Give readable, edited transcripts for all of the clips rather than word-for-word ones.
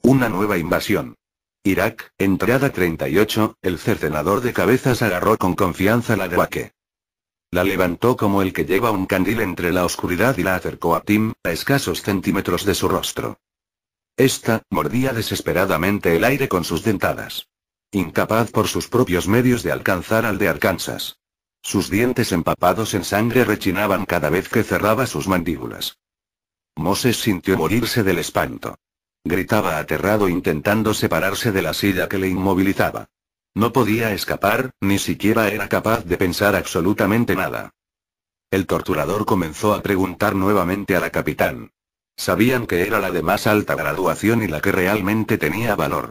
Una nueva invasión. Irak, entrada 38, el cercenador de cabezas agarró con confianza la de Wake. La levantó como el que lleva un candil entre la oscuridad y la acercó a Tim, a escasos centímetros de su rostro. Esta, mordía desesperadamente el aire con sus dentadas. Incapaz por sus propios medios de alcanzar al de Arkansas. Sus dientes empapados en sangre rechinaban cada vez que cerraba sus mandíbulas. Moses sintió morirse del espanto. Gritaba aterrado intentando separarse de la silla que le inmovilizaba. No podía escapar, ni siquiera era capaz de pensar absolutamente nada. El torturador comenzó a preguntar nuevamente a la capitán. Sabían que era la de más alta graduación y la que realmente tenía valor.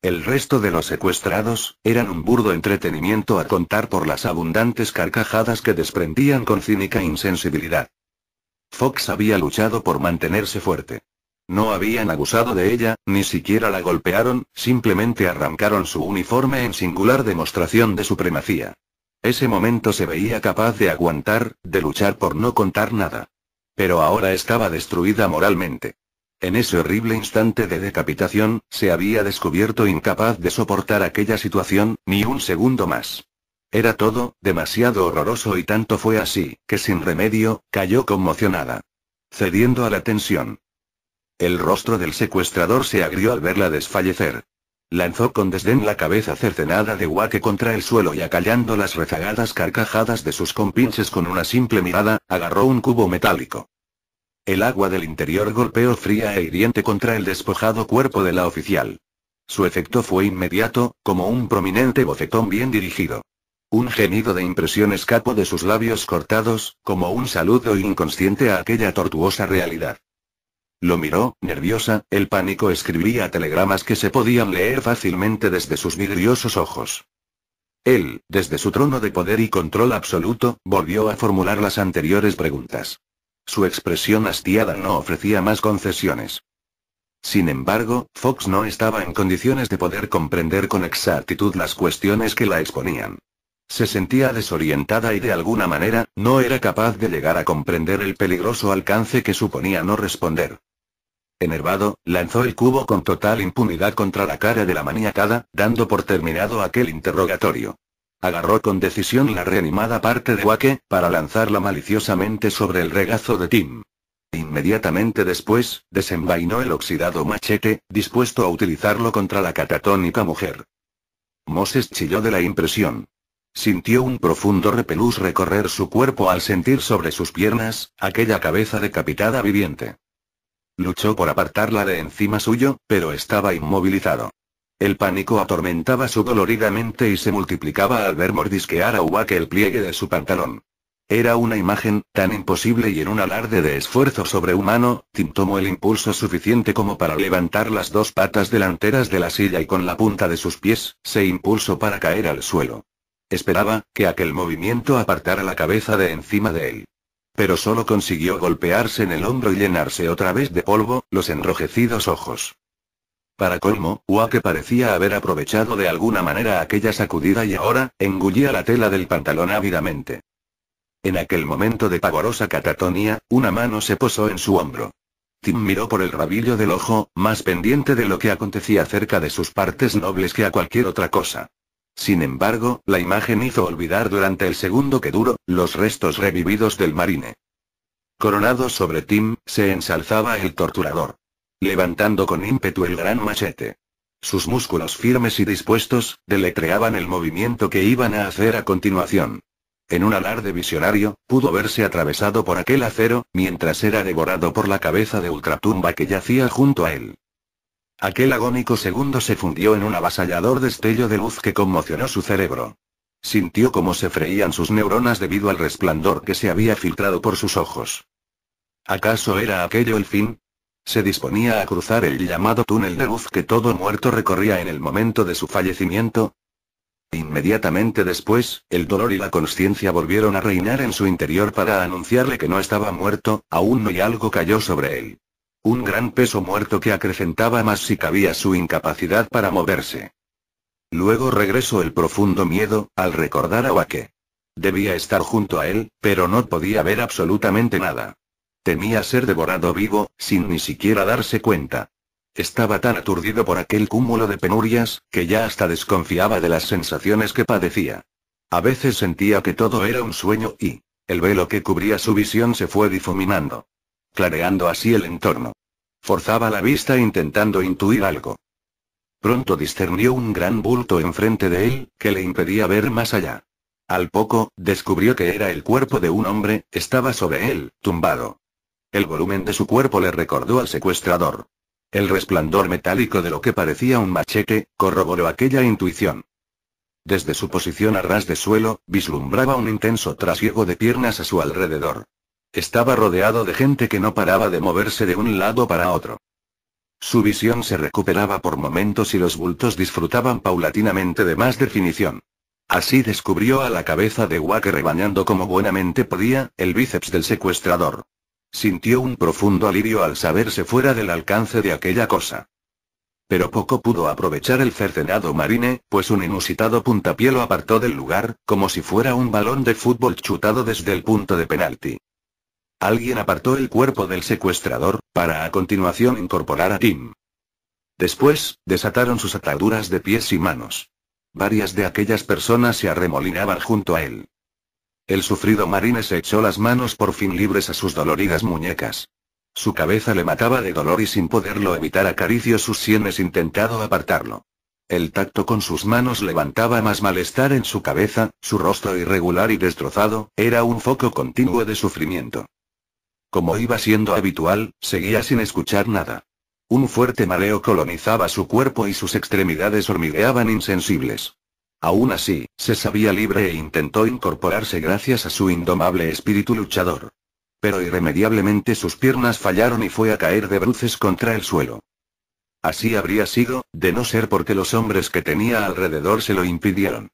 El resto de los secuestrados, eran un burdo entretenimiento a contar por las abundantes carcajadas que desprendían con cínica insensibilidad. Fox había luchado por mantenerse fuerte. No habían abusado de ella, ni siquiera la golpearon, simplemente arrancaron su uniforme en singular demostración de supremacía. Ese momento se veía capaz de aguantar, de luchar por no contar nada. Pero ahora estaba destruida moralmente. En ese horrible instante de decapitación, se había descubierto incapaz de soportar aquella situación, ni un segundo más. Era todo, demasiado horroroso y tanto fue así, que sin remedio, cayó conmocionada. Cediendo a la tensión. El rostro del secuestrador se agrió al verla desfallecer. Lanzó con desdén la cabeza cercenada de Wake contra el suelo y acallando las rezagadas carcajadas de sus compinches con una simple mirada, agarró un cubo metálico. El agua del interior golpeó fría e hiriente contra el despojado cuerpo de la oficial. Su efecto fue inmediato, como un prominente bofetón bien dirigido. Un gemido de impresión escapó de sus labios cortados, como un saludo inconsciente a aquella tortuosa realidad. Lo miró, nerviosa, el pánico escribía telegramas que se podían leer fácilmente desde sus vidriosos ojos. Él, desde su trono de poder y control absoluto, volvió a formular las anteriores preguntas. Su expresión hastiada no ofrecía más concesiones. Sin embargo, Fox no estaba en condiciones de poder comprender con exactitud las cuestiones que la exponían. Se sentía desorientada y de alguna manera, no era capaz de llegar a comprender el peligroso alcance que suponía no responder. Enervado, lanzó el cubo con total impunidad contra la cara de la maniatada, dando por terminado aquel interrogatorio. Agarró con decisión la reanimada parte de Wake, para lanzarla maliciosamente sobre el regazo de Tim. Inmediatamente después, desenvainó el oxidado machete, dispuesto a utilizarlo contra la catatónica mujer. Moses chilló de la impresión. Sintió un profundo repelús recorrer su cuerpo al sentir sobre sus piernas, aquella cabeza decapitada viviente. Luchó por apartarla de encima suyo, pero estaba inmovilizado. El pánico atormentaba su dolorida mente y se multiplicaba al ver mordisquear a Wake el pliegue de su pantalón. Era una imagen, tan imposible y en un alarde de esfuerzo sobrehumano, Tim tomó el impulso suficiente como para levantar las dos patas delanteras de la silla y con la punta de sus pies, se impulsó para caer al suelo. Esperaba, que aquel movimiento apartara la cabeza de encima de él. Pero solo consiguió golpearse en el hombro y llenarse otra vez de polvo, los enrojecidos ojos. Para colmo, Wake parecía haber aprovechado de alguna manera aquella sacudida y ahora, engullía la tela del pantalón ávidamente. En aquel momento de pavorosa catatonía, una mano se posó en su hombro. Tim miró por el rabillo del ojo, más pendiente de lo que acontecía cerca de sus partes nobles que a cualquier otra cosa. Sin embargo, la imagen hizo olvidar durante el segundo que duró, los restos revividos del marine. Coronado sobre Tim, se ensalzaba el torturador. Levantando con ímpetu el gran machete. Sus músculos firmes y dispuestos, deletreaban el movimiento que iban a hacer a continuación. En un alarde visionario, pudo verse atravesado por aquel acero, mientras era devorado por la cabeza de ultratumba que yacía junto a él. Aquel agónico segundo se fundió en un avasallador destello de luz que conmocionó su cerebro. Sintió cómo se freían sus neuronas debido al resplandor que se había filtrado por sus ojos. ¿Acaso era aquello el fin? Se disponía a cruzar el llamado túnel de luz que todo muerto recorría en el momento de su fallecimiento. Inmediatamente después, el dolor y la consciencia volvieron a reinar en su interior para anunciarle que no estaba muerto, aún no, y algo cayó sobre él. Un gran peso muerto que acrecentaba más si cabía su incapacidad para moverse. Luego regresó el profundo miedo, al recordar a Wake. Debía estar junto a él, pero no podía ver absolutamente nada. Temía ser devorado vivo, sin ni siquiera darse cuenta. estaba tan aturdido por aquel cúmulo de penurias, que ya hasta desconfiaba de las sensaciones que padecía. A veces sentía que todo era un sueño y el velo que cubría su visión se fue difuminando, clareando así el entorno. Forzaba la vista intentando intuir algo. Pronto discernió un gran bulto enfrente de él, que le impedía ver más allá. Al poco, descubrió que era el cuerpo de un hombre, estaba sobre él, tumbado. El volumen de su cuerpo le recordó al secuestrador. El resplandor metálico de lo que parecía un machete, corroboró aquella intuición. Desde su posición a ras de suelo, vislumbraba un intenso trasiego de piernas a su alrededor. Estaba rodeado de gente que no paraba de moverse de un lado para otro. Su visión se recuperaba por momentos y los bultos disfrutaban paulatinamente de más definición. Así descubrió a la cabeza de Wake rebañando como buenamente podía, el bíceps del secuestrador. Sintió un profundo alivio al saberse fuera del alcance de aquella cosa. Pero poco pudo aprovechar el cercenado Marine, pues un inusitado puntapié lo apartó del lugar, como si fuera un balón de fútbol chutado desde el punto de penalti. Alguien apartó el cuerpo del secuestrador, para a continuación incorporar a Tim. Después, desataron sus ataduras de pies y manos. Varias de aquellas personas se arremolinaban junto a él. El sufrido Marine se echó las manos por fin libres a sus doloridas muñecas. Su cabeza le mataba de dolor y sin poderlo evitar acarició sus sienes intentando apartarlo. El tacto con sus manos levantaba más malestar en su cabeza, su rostro irregular y destrozado, era un foco continuo de sufrimiento. Como iba siendo habitual, seguía sin escuchar nada. Un fuerte mareo colonizaba su cuerpo y sus extremidades hormigueaban insensibles. Aún así, se sabía libre e intentó incorporarse gracias a su indomable espíritu luchador. Pero irremediablemente sus piernas fallaron y fue a caer de bruces contra el suelo. Así habría sido, de no ser porque los hombres que tenía alrededor se lo impidieron.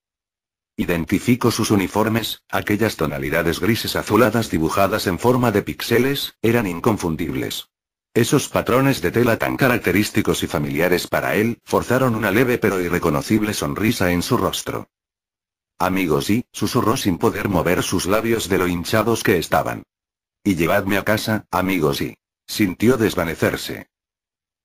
Identificó sus uniformes, aquellas tonalidades grises azuladas dibujadas en forma de píxeles, eran inconfundibles. Esos patrones de tela tan característicos y familiares para él, forzaron una leve pero irreconocible sonrisa en su rostro. Amigos y, susurró sin poder mover sus labios de lo hinchados que estaban. Y llevadme a casa, amigos y. Sintió desvanecerse.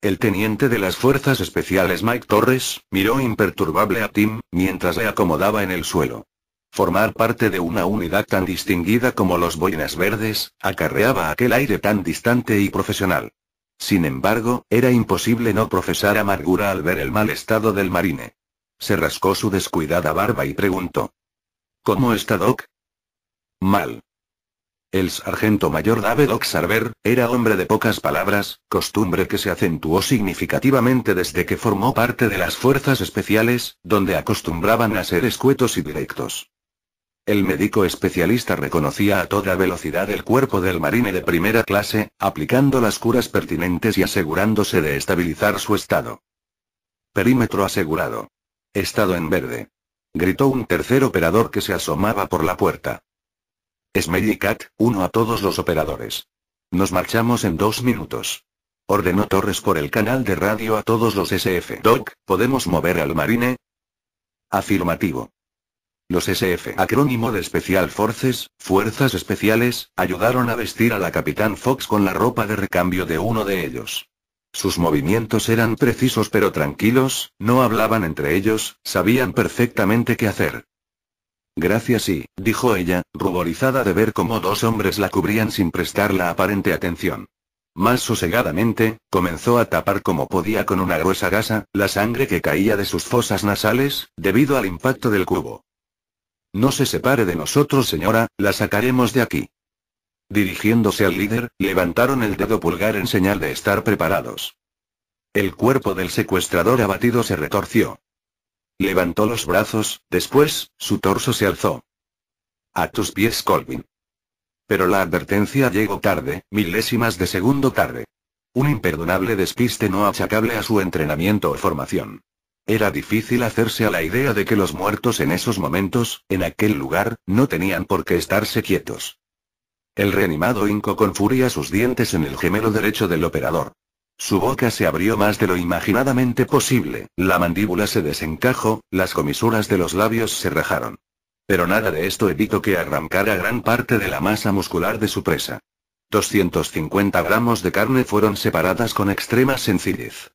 El teniente de las fuerzas especiales Mike Torres, miró imperturbable a Tim, mientras le acomodaba en el suelo. Formar parte de una unidad tan distinguida como los Boinas Verdes, acarreaba aquel aire tan distante y profesional. Sin embargo, era imposible no profesar amargura al ver el mal estado del Marine. Se rascó su descuidada barba y preguntó: ¿Cómo está Doc? Mal. El sargento mayor David Oxarver, era hombre de pocas palabras, costumbre que se acentuó significativamente desde que formó parte de las fuerzas especiales, donde acostumbraban a ser escuetos y directos. El médico especialista reconocía a toda velocidad el cuerpo del Marine de primera clase, aplicando las curas pertinentes y asegurándose de estabilizar su estado. Perímetro asegurado. Estado en verde. Gritó un tercer operador que se asomaba por la puerta. Smelly Cat, uno a todos los operadores. Nos marchamos en 2 minutos. Ordenó Torres por el canal de radio a todos los SF. Doc, ¿podemos mover al Marine? Afirmativo. Los SF, acrónimo de Special Forces, Fuerzas Especiales, ayudaron a vestir a la Capitán Fox con la ropa de recambio de uno de ellos. Sus movimientos eran precisos pero tranquilos, no hablaban entre ellos, sabían perfectamente qué hacer. Gracias y, dijo ella, ruborizada de ver cómo 2 hombres la cubrían sin prestarla aparente atención. Más sosegadamente, comenzó a tapar como podía con una gruesa gasa, la sangre que caía de sus fosas nasales, debido al impacto del cubo. No se separe de nosotros, señora, la sacaremos de aquí. Dirigiéndose al líder, levantaron el dedo pulgar en señal de estar preparados. El cuerpo del secuestrador abatido se retorció. Levantó los brazos, después, su torso se alzó. A tus pies, Colvin. Pero la advertencia llegó tarde, milésimas de segundo tarde. Un imperdonable despiste no achacable a su entrenamiento o formación. Era difícil hacerse a la idea de que los muertos en esos momentos, en aquel lugar, no tenían por qué estarse quietos. El reanimado hincó con furia sus dientes en el gemelo derecho del operador. Su boca se abrió más de lo imaginadamente posible, la mandíbula se desencajó, las comisuras de los labios se rajaron. Pero nada de esto evitó que arrancara gran parte de la masa muscular de su presa. 250 gramos de carne fueron separadas con extrema sencillez.